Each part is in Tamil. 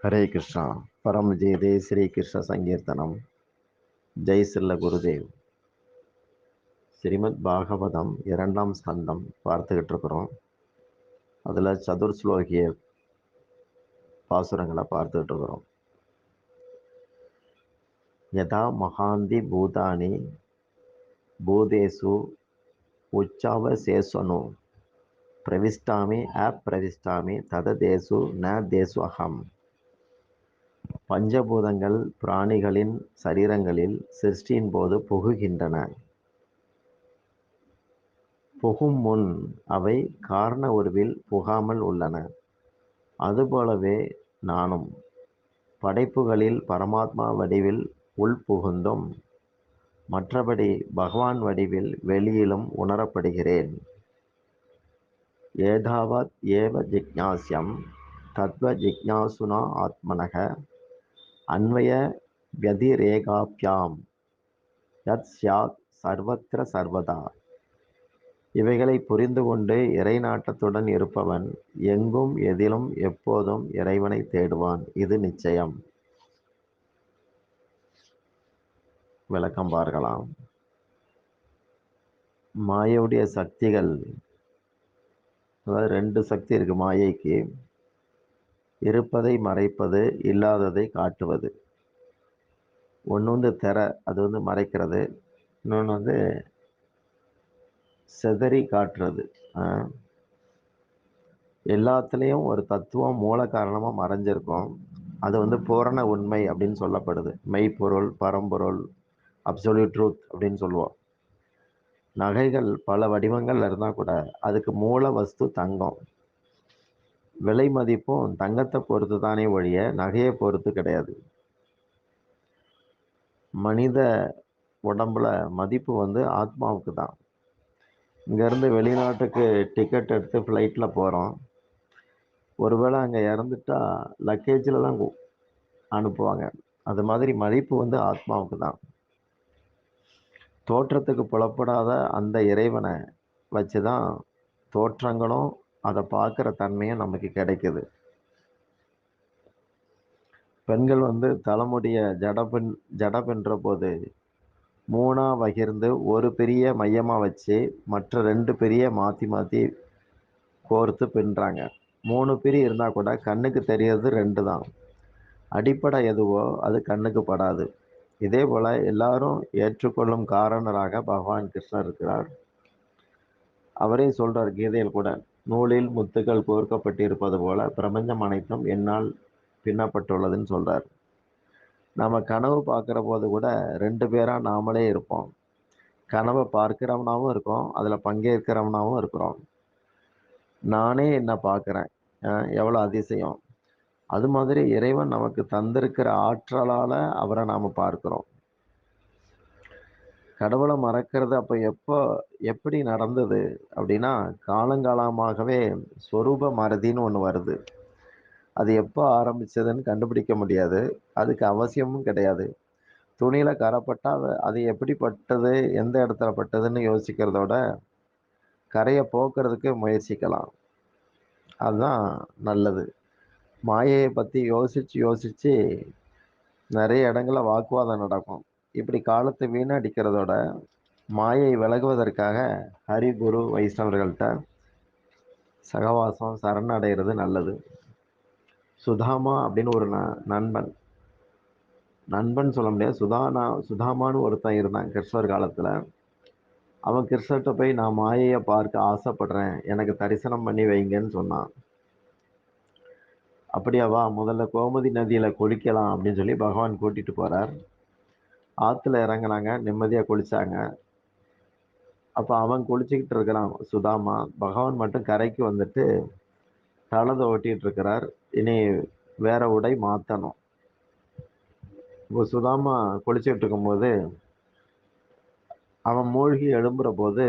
ஹரே கிருஷ்ணா. பரம் ஜெயதே ஸ்ரீ கிருஷ்ண சங்கீர்த்தனம். ஜெய் சில்ல குருதேவ். ஸ்ரீமத் பாகவதம் 2ஆம் ஸ்கந்தம் பார்த்துக்கிட்டு இருக்கிறோம். அதில் சதுர்ஸ்லோகிய பாசுரங்களை பார்த்துக்கிட்டு இருக்கிறோம். யதா மகாந்தி பூதானி பூதேசு உச்சாவசேஸ்வனு பிரவிஷ்டாமி அப்பிரவிஷ்டாமி தததேசு ந தேசு அகம். பஞ்சபூதங்கள் பிராணிகளின் சரீரங்களில் சிருஷ்டியின் போது புகுகின்றன. புகும் முன் அவை காரண உருவில் புகாமல் உள்ளன. அதுபோலவே நானும் படைப்புகளில் பரமாத்மா வடிவில் உள்புகுந்தும் மற்றபடி பகவான் வடிவில் வெளியிலும் உணரப்படுகிறேன். ஏதாவத் ஏவ ஜிக்ஞாஸ்யம் தத்வ ஜிக்ஞாசுனா ஆத்மனக அன்வய வ்யதிரேகாப்யாம் யத் ஸ்யாத் சர்வத்திர சர்வதா. இவைகளை புரிந்து கொண்டு இறை நாட்டத்துடன் இருப்பவன் எங்கும் எதிலும் எப்போதும் இறைவனை தேடுவான். இது நிச்சயம். விளக்கம் பார்க்கலாம். மாயவுடைய சக்திகள், அதாவது 2 சக்தி இருக்கு மாயைக்கு. இருப்பதை மறைப்பது, இல்லாததை காட்டுவது. ஒன்று திரை, அது மறைக்கிறது. இன்னொன்று செதறி காட்டுறது. எல்லாத்துலேயும் ஒரு தத்துவம் மூல காரணமாக மறைஞ்சிருக்கும். அது பூரண உண்மை அப்படின்னு சொல்லப்படுது. மெய்ப்பொருள், பரம்பொருள், அப்சல்யூட் ட்ரூத் அப்படின்னு சொல்லுவோம். நகைகள் பல வடிவங்கள்ல இருந்தால் கூட அதுக்கு மூல வஸ்து தங்கம். விலை மதிப்பும் தங்கத்தை பொறுத்து தானே ஒழிய நகையை பொறுத்து கிடையாது. மனித உடம்புல மதிப்பு ஆத்மாவுக்கு தான். இங்கேருந்து வெளிநாட்டுக்கு டிக்கெட் எடுத்து ஃப்ளைட்டில் போகிறோம். ஒருவேளை அங்கே இறந்துட்டா லக்கேஜில் தான் அனுப்புவாங்க. அது மாதிரி மதிப்பு ஆத்மாவுக்கு தான். தோற்றத்துக்கு புலப்படாத அந்த இறைவனை வச்சு தான் தோற்றங்களும் அதை பார்க்குற தன்மையும் நமக்கு கிடைக்குது. பெண்கள் தலைமுடிய ஜடபின்ற போது 3ஆ வகிர்ந்து ஒரு பெரிய மையமாக வச்சு மற்ற 2 பெரிய மாற்றி மாற்றி கோர்த்து பின்னுறாங்க. 3 பிரி இருந்தால் கூட கண்ணுக்கு தெரியறது 2 தான். அடிப்படை எதுவோ அது கண்ணுக்கு படாது. இதே போல் எல்லாரும் ஏற்றுக்கொள்ளும் காரணராக பகவான் கிருஷ்ணர் இருக்கிறார். அவரே சொல்கிறார் கீதையில் கூட, நூலில் முத்துக்கள் கோர்க்கப்பட்டிருப்பது போல பிரபஞ்சம் அனைத்தும் என்னால் பின்னப்பட்டுள்ளதுன்னு சொல்கிறார். நம்ம கனவு பார்க்குற போது கூட 2 பேராக நாமளே இருப்போம். கனவை பார்க்கிறவனாகவும் இருக்கோம், அதில் பங்கேற்கிறவனாகவும் இருக்கிறோம். நானே என்ன பார்க்குறேன், எவ்வளோ அதிசயம். அது மாதிரி இறைவன் நமக்கு தந்திருக்கிற ஆற்றலால் அவரை நாம் பார்க்குறோம். கடவுளை மறக்கிறது அப்போ எப்படி நடந்தது அப்படின்னா, காலங்காலமாகவே ஸ்வரூப மறதின்னு ஒன்று வருது. அது எப்போ ஆரம்பிச்சதுன்னு கண்டுபிடிக்க முடியாது. அதுக்கு அவசியமும் கிடையாது. துணியில் கரைப்பட்டால் அது எப்படி பட்டது, எந்த இடத்துல பட்டதுன்னு யோசிக்கிறதோட கரையை போக்குறதுக்கு முயற்சிக்கலாம். அதுதான் நல்லது. மாயையை பற்றி யோசித்து நிறைய இடங்களில் வாக்குவாதம் நடக்கும். இப்படி காலத்தை வீணடிக்கிறதோட மாயை விலகுவதற்காக ஹரி, குரு, வைஷ்ணவர்கள்ட்ட சகவாசம் சரணடைகிறது நல்லது. சுதாமா அப்படின்னு ஒரு நண்பன் சொல்ல முடியாது, சுதாமான்னு ஒருத்தன் இருந்தான் கிருஷ்ணர் காலத்தில். அவன் கிருஷ்ணர்கிட்ட போய் நான் மாயையை பார்க்க ஆசைப்படுறேன், எனக்கு தரிசனம் பண்ணி வைங்கன்னு சொன்னான். அப்படியாவா, முதல்ல கோமதி நதியில் குளிக்கலாம் அப்படின்னு சொல்லி பகவான் கூட்டிகிட்டு போகிறார். ஆற்றுல இறங்குனாங்க, நிம்மதியாக குளித்தாங்க. அப்போ அவன் குளிச்சுக்கிட்டு இருக்கிறான் சுதாமா. பகவான் மட்டும் கரைக்கு வந்துட்டு தலதை ஓட்டிகிட்டு இருக்கிறார். இனி வேற உடை மாற்றணும். இப்போ சுதாமா குளிச்சுட்டு இருக்கும்போது அவன் மூழ்கி எழும்புற போது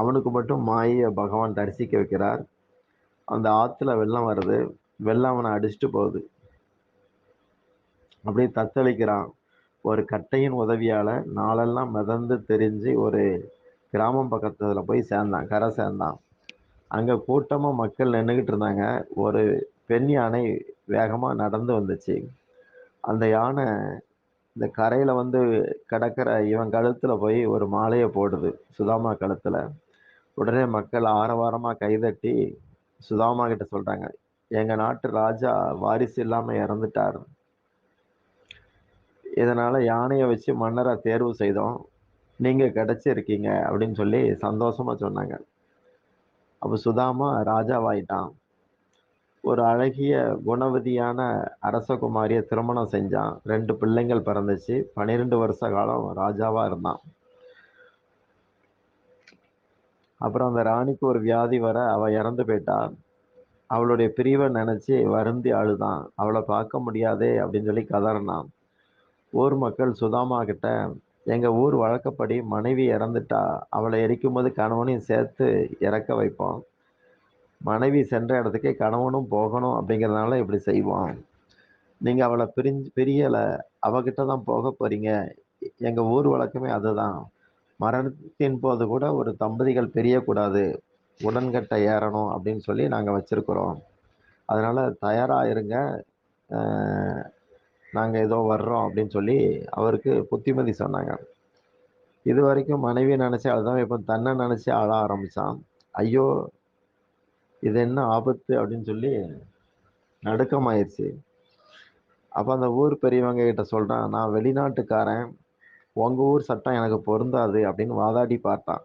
அவனுக்கு மட்டும் மாயை பகவான் தரிசிக்க வைக்கிறார். அந்த ஆற்றுல வெள்ளம் வருது. வெள்ளம் அவனை அடிச்சுட்டு போகுது. அப்படியே தத்தளிக்கிறான். ஒரு கட்டையின் உதவியால் நாளெல்லாம் மிதந்து தெரிஞ்சு ஒரு கிராமம் பக்கத்தில் போய் சேர்ந்தான், கரை சேர்ந்தான். அங்கே கூட்டமாக மக்கள் நின்றுக்கிட்டு இருந்தாங்க. ஒரு பெண் யானை வேகமா நடந்து வந்துச்சு. அந்த யானை இந்த கரையில வந்து கிடக்கிற இவன் கழுத்துல போய் ஒரு மாலைய போடுது, சுதாமா கழுத்துல. உடனே மக்கள் ஆரவாரமா கைதட்டி சுதாமா கிட்ட சொல்றாங்க, எங்க நாட்டு ராஜா வாரிசு இல்லாம இறந்துட்டார். இதனால யானைய வச்சு மன்னரா தேர்வு செய்தோம். நீங்க கிடைச்சிருக்கீங்க அப்படின்னு சொல்லி சந்தோஷமா சொன்னாங்க. அப்ப சுதாமா ராஜாவாயிட்டான். ஒரு அழகிய குணவதியான அரசகுமாரிய திருமணம் செஞ்சான். 2 பிள்ளைங்கள் பிறந்துச்சு. 12 வருஷ காலம் ராஜாவா இருந்தான். அப்புறம் அந்த ராணிக்கு ஒரு வியாதி வர அவ இறந்து போயிட்டா. அவளுடைய பிரிவை நினைச்சு வருந்தி அழுதான். அவளை பார்க்க முடியாதே அப்படின்னு சொல்லி கதறினான். ஊர் மக்கள் சுதாமா கிட்ட, எங்க ஊர் வழக்கப்படி மனைவி இறந்துட்டா அவளை எரிக்கும்போது கணவனையும் சேர்த்து இறக்க வைப்போம். மனைவி சென்ற இடத்துக்கே கணவனும் போகணும் அப்படிங்கிறதுனால இப்படி செய்வோம். நீங்க அவளை பிரியல, அவகிட்ட தான் போக போறீங்க. எங்க ஊர் வழக்கமே அதுதான். மரணத்தின் போது கூட ஒரு தம்பதிகள் பிரியக்கூடாது, உடன்கட்டை ஏறணும் அப்படின்னு சொல்லி நாங்க வச்சிருக்கிறோம். அதனால தயாரா இருங்க, அஹ், நாங்க ஏதோ வர்றோம் அப்படின்னு சொல்லி அவருக்கு புத்திமதி சொன்னாங்க. இது வரைக்கும் மனைவியை நினைச்சு அழுதான், இப்ப தன்னை நினைச்சு அழ ஆரம்பிச்சான். ஐயோ, இது என்ன ஆபத்து அப்படின்னு சொல்லி நடுக்கமாயிருச்சு. அப்ப அந்த ஊர் பெரியவங்க கிட்ட சொல்றான், நான் வெளிநாட்டுக்காரன், உங்க ஊர் சட்டம் எனக்கு பொருந்தாது அப்படின்னு வாதாடி பார்த்தான்.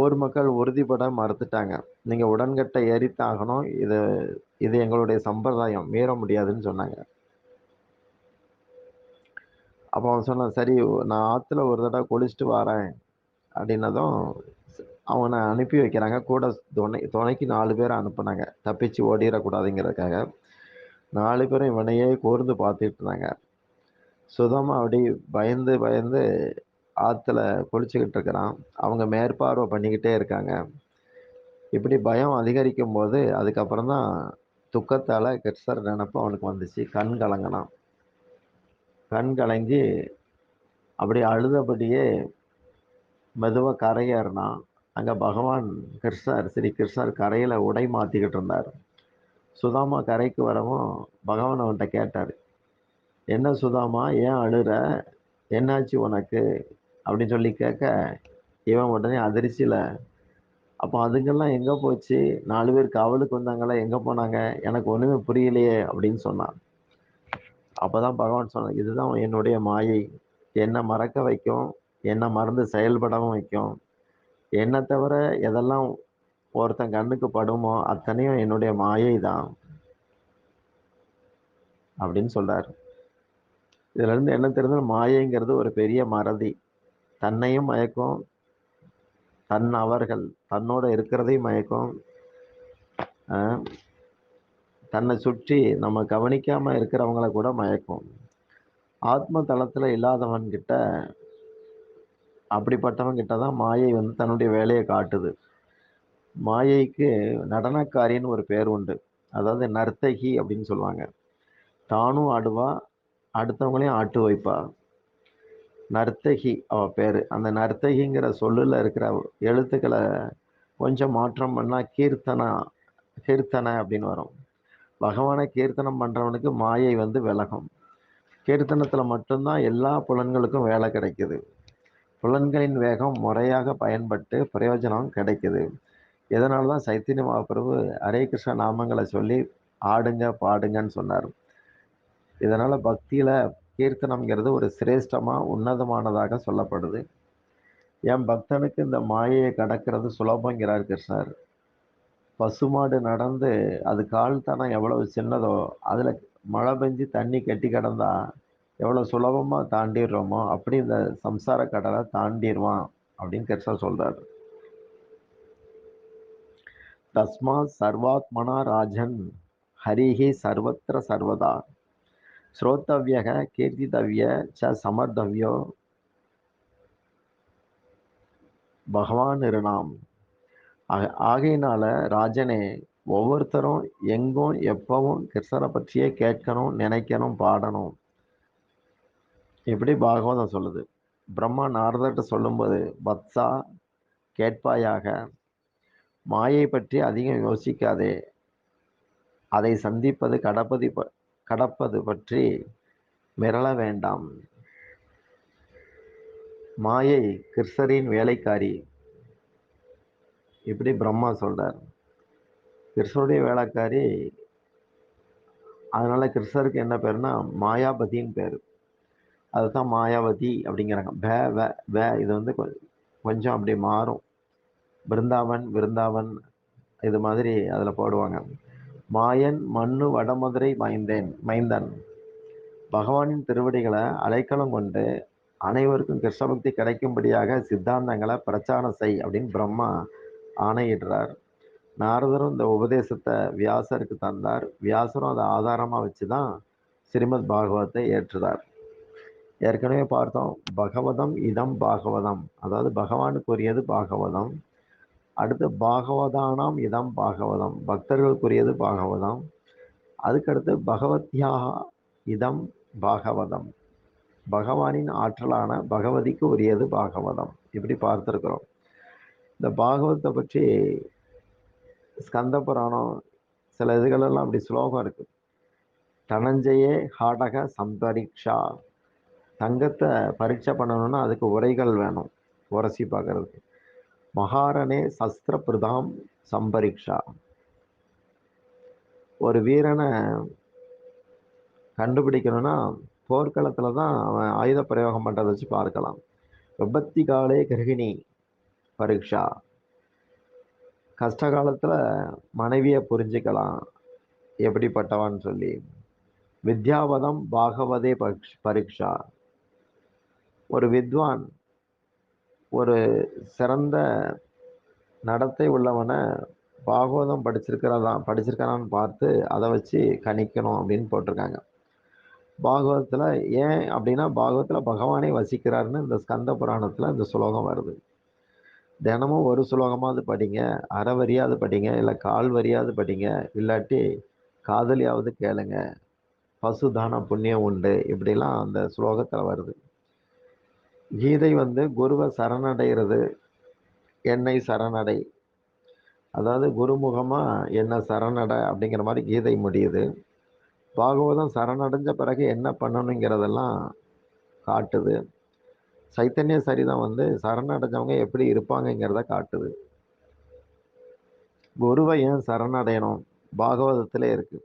ஊர் மக்கள் உறுதிப்பட மறுத்துட்டாங்க. நீங்க உடன்கட்டை ஏறித்தாகணும், இது இது எங்களுடைய சம்பிரதாயம், மீற முடியாதுன்னு சொன்னாங்க. அப்போ அவன் சொன்னான், சரி நான் ஆத்துல ஒரு தடவை குளிச்சுட்டு வரேன் அப்படின்னதும் அவனை அனுப்பி வைக்கிறாங்க. கூட துணைக்கு 4 பேரை அனுப்புனாங்க, தப்பிச்சு ஓடிடக்கூடாதுங்கிறதுக்காக. 4 பேரும் இவனையே கூர்ந்து பார்த்துட்டு இருந்தாங்க. சுதாமா அப்படி பயந்து பயந்து ஆத்துல குளிச்சுக்கிட்டு இருக்கிறான். அவங்க மேற்பார்வை பண்ணிக்கிட்டே இருக்காங்க. இப்படி பயம் அதிகரிக்கும் போது அதுக்கப்புறம் தான் துக்கத்தால கிருஷ்ணர் நினப்பு அவனுக்கு வந்துச்சு. கண் கலங்கினான். கண் கலங்கி அப்படி அழுதபடியே மெதுவா கரையேறினான். அங்க பகவான் கிருஷ்ணர், ஸ்ரீ கிருஷ்ணர் கரையில உடை மாத்திக்கிட்டு இருந்தார். சுதாமா கரைக்கு வரவும் பகவான் அவன்கிட்ட கேட்டார், என்ன சுதாமா, ஏன் அழுற, என்னாச்சு உனக்கு அப்படின்னு சொல்லி கேட்க, இவன் உடனே அதிர்ச்சியில, அப்போ அதுங்கெல்லாம் எங்க போச்சு, 4 பேர் காவலுக்கு வந்தாங்களா, எங்க போனாங்க, எனக்கு ஒண்ணுமே புரியலையே அப்படின்னு சொன்னான். அப்பதான் பகவான் சொன்னார், இதுதான் என்னுடைய மாயை. என்னை மறக்க வைக்கும், என்னை மறந்து செயல்படவும் வைக்கும். என்னை தவிர எதெல்லாம் ஒருத்தன் கண்ணுக்கு படுமோ அத்தனையும் என்னுடைய மாயை தான் அப்படின்னு சொல்றாரு. இதுல இருந்து என்ன தெரிஞ்சது, மாயைங்கிறது ஒரு பெரிய மறதி. தன்னையும் மயக்கும், அவர்கள் தன்னோட இருக்கிறதையும் மயக்கும், அஹ், தன்னை சுற்றி நம்ம கவனிக்காம இருக்கிறவங்கள கூட மயக்கும். ஆத்ம தளத்துல இல்லாதவன் கிட்ட, அப்படிப்பட்டவன் கிட்ட தான் மாயை வந்து தன்னுடைய வேலையை காட்டுது. மாயைக்கு நடனக்காரின்னு ஒரு பேர் உண்டு. அதாவது நர்த்தகி அப்படின்னு சொல்லுவாங்க. தானும் ஆடுவா, அடுத்தவங்களையும் ஆட்டு வைப்பா. நர்த்தகி அவ பேரு. அந்த நர்த்தகிங்கிற சொல்லுல இருக்கிற எழுத்துக்களை கொஞ்சம் மாற்றம் பண்ணா கீர்த்தனா, கீர்த்தனை அப்படின்னு வரும். பகவானை கீர்த்தனம் பண்றவனுக்கு மாயை வந்து விலகும். கீர்த்தனத்துல மட்டும்தான் எல்லா புலன்களுக்கும் வேலை கிடைக்குது. புலன்களின் வேகம் முறையாக பயன்பட்டு பிரயோஜனம் கிடைக்குது. இதனால தான் சைத்தன்ய மகாபிரபு ஹரே கிருஷ்ண நாமங்களை சொல்லி ஆடுங்க பாடுங்கன்னு சொன்னார். இதனால பக்தியில கீர்த்தனம்ங்கிறது ஒரு சிரேஷ்டமா உன்னதமானதாக சொல்லப்படுது. என் பக்தனுக்கு இந்த மாயையை கடக்கிறது சுலபங்கிறார் கிருஷ்ணர். பசுமாடு நடந்து அது கால் தடம் எவ்வளவு சின்னதோ, அதுல மழை பெஞ்சு தண்ணி கெட்டி கிடந்தா எவ்வளவு சுலபமா தாண்டிடுறோமோ அப்படி இந்த சம்சார கடலை தாண்டிடுவான் அப்படின்னு கிருஷ்ணர் சொல்றாரு. தஸ்மாத் சர்வாத்மனா ராஜன் ஹரிஹி சர்வத்திர சர்வதா ஸ்ரோத்தவ்யக கீர்த்திதவ்ய ச சமர்த்தவ்யோ பகவான் இருநாம். ஆகையினால ராஜனே, ஒவ்வொருத்தரும் எங்கும் எப்பவும் கிருஷ்ணரை பற்றியே கேட்கணும், நினைக்கணும், பாடணும். இப்படி பாகவதம் சொல்லுது. பிரம்மா நாரதர்கிட்ட சொல்லும்போது, வத்சா கேட்பாயாக, மாயை பற்றி அதிகம் யோசிக்காதே, அதை சந்திப்பது கடப்பது பற்றி மிரள வேண்டாம். மாயை கிருஷ்ணரின் வேலைக்காரி, இப்படி பிரம்மா சொல்றார். கிருஷ்ணருடைய வேலைக்காரி, அதனால கிருஷ்ணருக்கு என்ன பேருனா மாயாபதின்னு பேரு. அதுதான் மாயாவதி அப்படிங்கிறாங்க. இது வந்து கொஞ்சம் அப்படி மாறும். விருந்தாவன் இது மாதிரி அதுல போடுவாங்க. மாயன் மண்ணு வடமதுரை மைந்தன். பகவானின் திருவடிகளை அடைக்கலம் கொண்டு அனைவருக்கும் கிருஷ்ண பக்தி கிடைக்கும்படியாக சித்தாந்தங்களை பிரச்சாரம் செய் அப்படின்னு பிரம்மா ஆணையிடுறார். நாரதரும் இந்த உபதேசத்தை வியாசருக்கு தந்தார். வியாசரும் அதை ஆதாரமா வச்சுதான் ஸ்ரீமத் பாகவத்தை ஏற்றுறார். ஏற்கனவே பார்த்தோம், பகவதம் இதம் பாகவதம், அதாவது பகவானுக்குரியது பாகவதம். அடுத்து பாகவதானாம் இதம் பாகவதம், பக்தர்களுக்குரியது பாகவதம். அதுக்கடுத்து பகவத்யா இதம் பாகவதம், பகவானின் ஆற்றலான பகவதிக்கு உரியது பாகவதம். இப்படி பார்த்திருக்கிறோம். இந்த பாகவத்தை பற்றி ஸ்கந்த புராணம் சில இதுகளெல்லாம் அப்படி ஸ்லோகம் இருக்கு. தனஞ்சயே ஹாடக சம்பரீட்சா, தங்கத்தை பரீட்சை பண்ணணும்னா அதுக்கு உரைகள் வேணும், உரசி பார்க்கறதுக்கு. மகாரணே சஸ்திர பிரதாம் சம்பரீட்சா, ஒரு வீரனை கண்டுபிடிக்கணும்னா போர்க்களத்துல தான் அவன் ஆயுத பிரயோகம் பண்றதை வச்சு பார்க்கலாம். விபத்தி காலே கிரகிணி பரீட்சா, கஷ்ட காலத்துல மனைவியை புரிஞ்சுக்கலாம் எப்படிப்பட்டவான்னு சொல்லி. வித்யாவதம் பாகவதே பரீட்சா, ஒரு வித்வான் ஒரு சிறந்த நடத்தை உள்ளவனை பாகவதம் படிச்சிருக்கிறான்னு பார்த்து அதை வச்சு கணிக்கணும் அப்படின்னு போட்டிருக்காங்க. பாகவதத்துல ஏன் அப்படின்னா, பாகவதத்துல பகவானே வசிக்கிறாருன்னு இந்த ஸ்கந்த புராணத்துல இந்த ஸ்லோகம் வருது. தினமும் ஒரு ஸ்லோகமாவது படிங்க, அரை வரியாவது படிங்க, இல்லை கால் வரியாவது படிங்க, இல்லாட்டி காதலியாவது கேளுங்க, பசுதான புண்ணியம் உண்டு, இப்படிலாம் அந்த ஸ்லோகத்துல வருது. கீதை வந்து குருவை சரணடைகிறது, என்னை சரணடை, அதாவது குருமுகமா என்ன சரணடை அப்படிங்கிற மாதிரி கீதை முடியுது. பாகவதம் சரணடைஞ்ச பிறகு என்ன பண்ணணுங்கிறதெல்லாம் காட்டுது. சைத்தன்ய சரிதம் வந்து சரணடைஞ்சவங்க எப்படி இருப்பாங்கங்கிறத காட்டுது. குருவை ஏன் சரணடையணும், பாகவதத்திலே இருக்கு.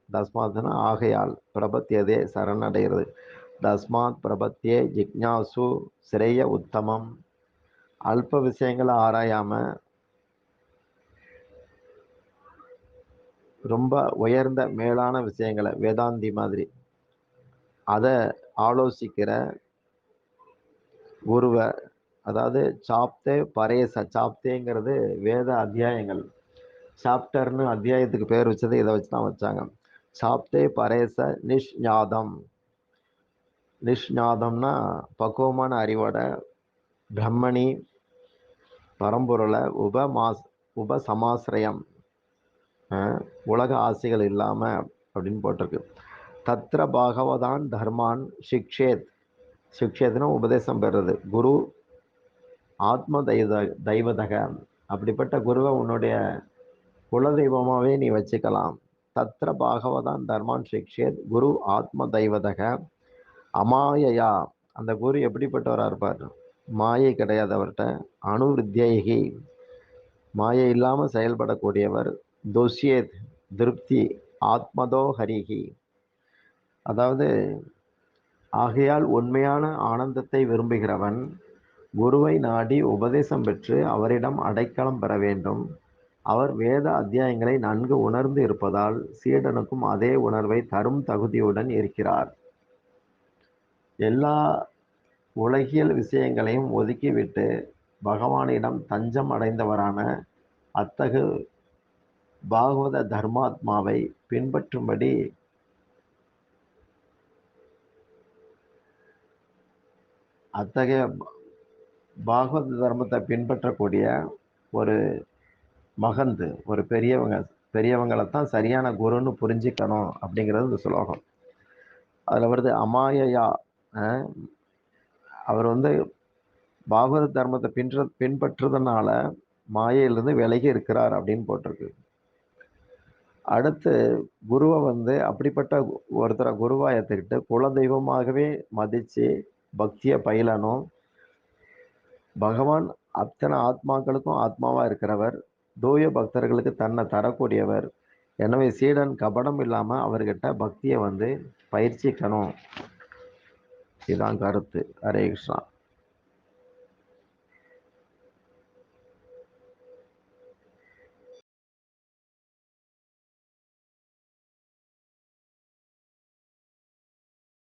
தஸ்மாத்னா ஆகையால், பிரபத்தியதே சரணடைகிறது. தஸ்மாத் பிரபத்தியே ஜிக்ஞாசு சிரேய உத்தமம், அல்ப விஷயங்களை ஆராயாம ரொம்ப உயர்ந்த மேலான விஷயங்களை, வேதாந்தி மாதிரி அதை ஆலோசிக்கிற குருவை, அதாவது சாப்தே பரேச, சாப்தேங்கிறது வேத அத்தியாயங்கள், சாப்டர்னு அத்தியாயத்துக்கு பேர் வச்சது இதை வச்சு தான் வச்சாங்க. சாப்தே பரேச நிஷ்ஞாதம்னா பக்குவமான அறிவோட பிரம்மணி பரம்பொருளை உபசமாசிரயம், உலக ஆசைகள் இல்லாம அப்படின்னு போட்டிருக்கு. தத்ர பாகவதான் தர்மான் சிக்ஷேத்னு உபதேசம் பெறுறது. குரு ஆத்ம தெய்வதக, அப்படிப்பட்ட குருவை உன்னுடைய குலதெய்வமாவே நீ வச்சுக்கலாம். தத்ர பாகவதான் தர்மான் சிக்ஷேத் குரு ஆத்ம தெய்வதக அமாயையா, அந்த குரு எப்படிப்பட்டவராக இருப்பார், மாயை கிடையாது அவர்கிட்ட. அணுவித்யகி, மாயை இல்லாமல் செயல்படக்கூடியவர். துஷ்யேத் திருப்தி ஆத்மதோ ஹரிஹி, அதாவது ஆகையால் உண்மையான ஆனந்தத்தை விரும்புகிறவன் குருவை நாடி உபதேசம் பெற்று அவரிடம் அடைக்கலம் பெற வேண்டும். அவர் வேத அத்தியாயங்களை நன்கு உணர்ந்து இருப்பதால் சீடனுக்கும் அதே உணர்வை தரும் தகுதியுடன் இருக்கிறார். எல்லா உலகியல் விஷயங்களையும் ஒதுக்கிவிட்டு பகவானிடம் தஞ்சம் அடைந்தவரான அத்தகு பாகவத தர்மாத்மாவை பின்பற்றும்படி அத்தகைய பாகவத தர்மத்தை பின்பற்றக்கூடிய ஒரு மகந்து, ஒரு பெரியவங்களைத்தான் சரியான குருன்னு புரிஞ்சிக்கணும் அப்படிங்கிறது இந்த ஸ்லோகம். அதில் வருது அமாயையா, அவர் வந்து பாகவத தர்மத்தை பின்பற்றுறதுனால மாயையிலிருந்து விலகி இருக்கிறார் அப்படின்னு போட்டிருக்கு. அடுத்து குருவை வந்து அப்படிப்பட்ட ஒருத்தரை குருவா ஏற்றுக்கிட்டு குலதெய்வமாகவே மதித்து பக்தியை பயிலணும். பகவான் அத்தனை ஆத்மாக்களுக்கும் ஆத்மாவா இருக்கிறவர், தூய பக்தர்களுக்கு தன்னை தரக்கூடியவர். எனவே சீடன் கபடம் இல்லாம அவர்கிட்ட பக்தியை வந்து பயிற்சிக்கணும். இதுதான் கருத்து. ஹரே கிருஷ்ணா.